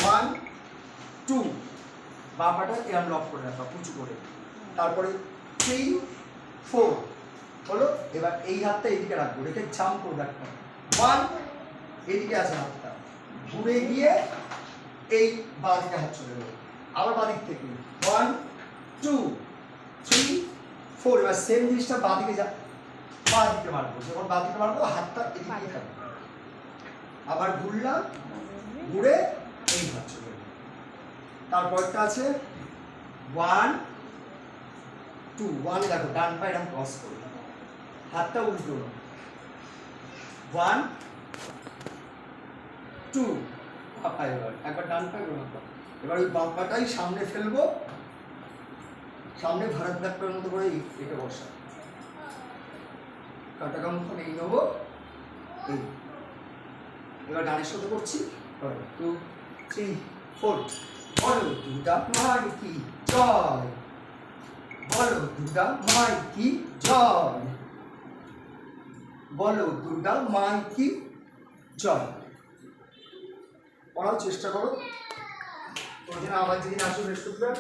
1 2 বাঁ পাটা এরম লক করে রাখা উঁচু করে, তারপরে 3 4 হলো। এবার এই হাতটা এইদিকে রাখবো, রেখে জাম্প করবো একটা 1 এদিকে আছে হাতটা, ঘুরে গিয়ে এই বাঁ দিকে হাত চলে গেল, আবার বাঁ দিক থেকে 1 2 3 4। এবার সেম জিনিসটা বাঁ দিকে বাঁ দিকে মারবো, যখন বাঁ দিকে মারবো হাতটা এদিকে থাকবে, আবার ঘুরলাম, ঘুরে এই হাত চলে গেল। তারপরটা আছে 1 2 1 দেখো ডান পা এরকম ক্রস করে হাতটা উল্টো 1 2 পাপা একবার ডান পা এবার ওই বাম পাটাই সামনে ফেলবো, সামনে ভারতনাট্যমের মতো করে এটা বসা, কাটা কামখন এই নেবো এই। এবার ডানের সাথে করছি 2 3 4 বলো দুর্গা মায়ের কি জয়, বলো দুর্গা মায়ের কি জয়, বলো দুর্গা মায়ের কি জয়। পড়ার চেষ্টা করো, ওর জন্য আবার যেদিন আসো বৃহস্পতিবার